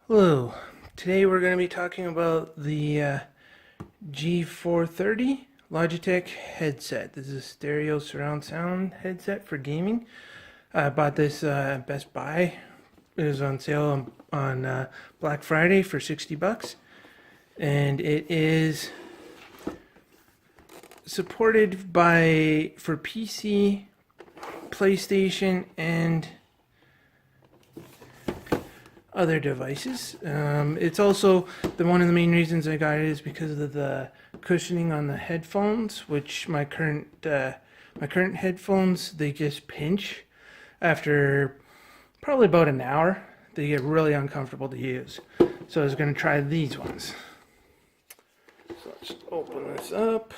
Hello, today we're going to be talking about the G430 Logitech headset. This is a stereo surround sound headset for gaming. I bought this at Best Buy. It was on sale on Black Friday for 60 bucks. And it is supported for PC, PlayStation, and other devices. It's also one of the main reasons I got it is because of the cushioning on the headphones, which my current headphones, they just pinch after probably about an hour. They get really uncomfortable to use. So I was going to try these ones. So let's open this up.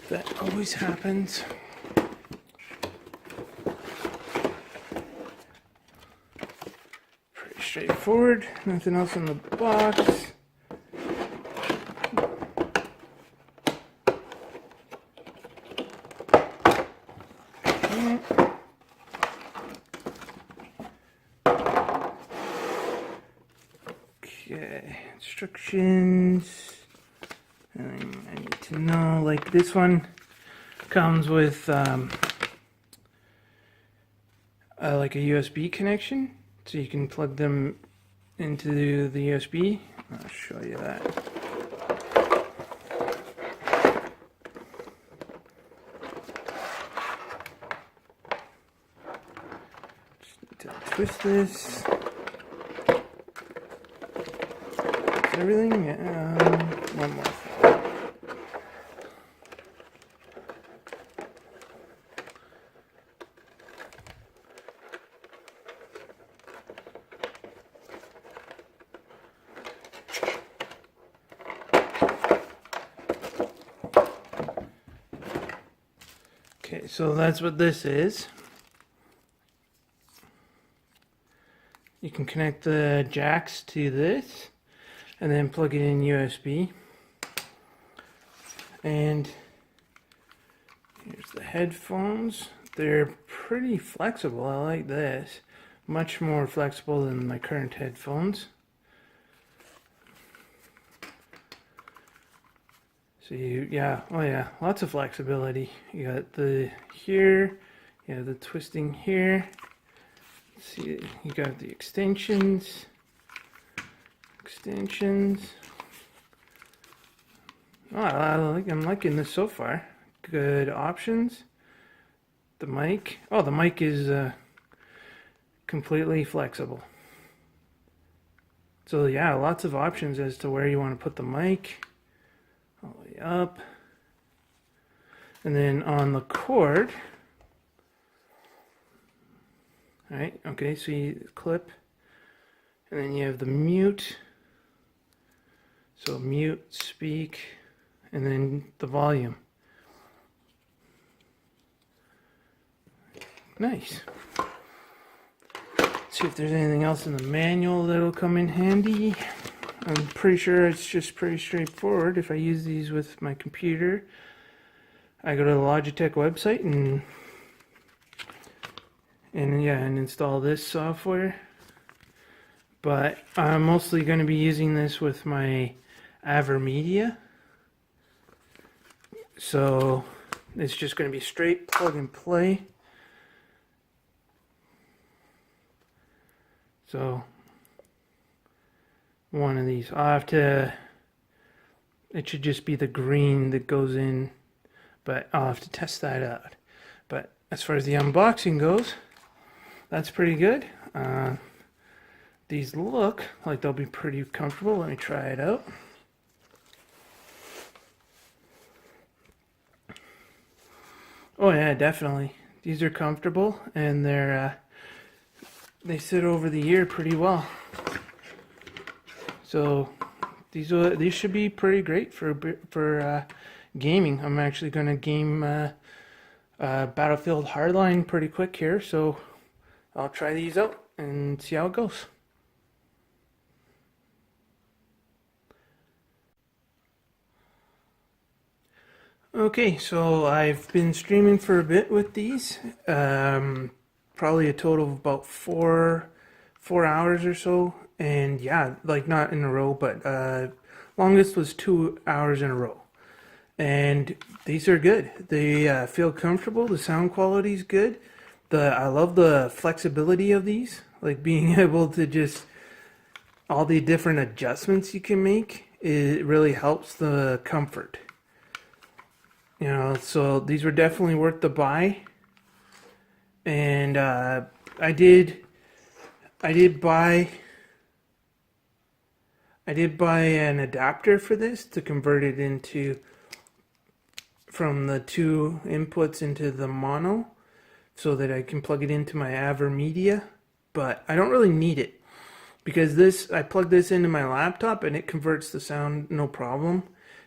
That always happens. Pretty straightforward. Nothing else in the box. Okay, instructions. I need to know, like this one comes with like a USB connection, so you can plug them into the USB. I'll show you that. Just need to twist this. That's everything. One more thing. Okay, so that's what this is. You can connect the jacks to this and then plug it in USB. And here's the headphones. They're pretty flexible. I like this. Much more flexible than my current headphones. So lots of flexibility. You got the here, you have the twisting here. Let's see, you got the extensions. Oh, I'm liking this so far. Good options. The mic. Oh, the mic is completely flexible. So yeah, lots of options as to where you want to put the mic. All the way up. And then on the cord. Alright, okay, so you clip. And then you have the mute. So mute, speak, and then the volume. Nice. Let's see if there's anything else in the manual that'll come in handy. I'm pretty sure it's just pretty straightforward. If I use these with my computer, I go to the Logitech website and install this software. But I'm mostly going to be using this with my AverMedia. So it's just going to be straight plug and play. So one of these. It should just be the green that goes in, but I'll have to test that out. But as far as the unboxing goes, that's pretty good. These look like they'll be pretty comfortable. Let me try it out. Oh yeah, definitely. These are comfortable and they sit over the ear pretty well. So these should be pretty great for gaming. I'm actually going to game Battlefield Hardline pretty quick here, so I'll try these out. and see how it goes. Okay, so I've been streaming for a bit with these, probably a total of about four hours or so, and yeah, like not in a row, but longest was 2 hours in a row. And these are good. They feel comfortable. The sound quality is good. I love the flexibility of these, like being able to just all the different adjustments you can make. It really helps the comfort. You know, so these were definitely worth the buy. And I did buy an adapter for this to convert it into from the two inputs into the mono so that I can plug it into my AverMedia, but I don't really need it because I plug this into my laptop and it converts the sound no problem.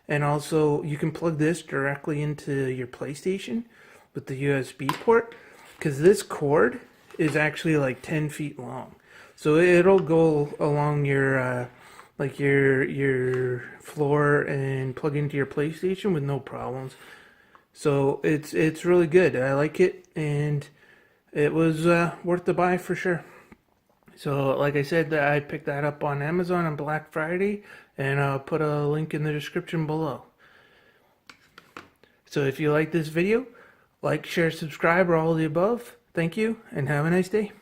And also you can plug this directly into your PlayStation with the USB port because this cord is actually like 10 feet long. So it'll go along your like your floor and plug into your PlayStation with no problems. So it's really good. I like it, and it was worth the buy for sure. So like I said, I picked that up on Amazon on Black Friday, and I'll put a link in the description below. So if you like this video, like, share, subscribe, or all of the above. Thank you, and have a nice day.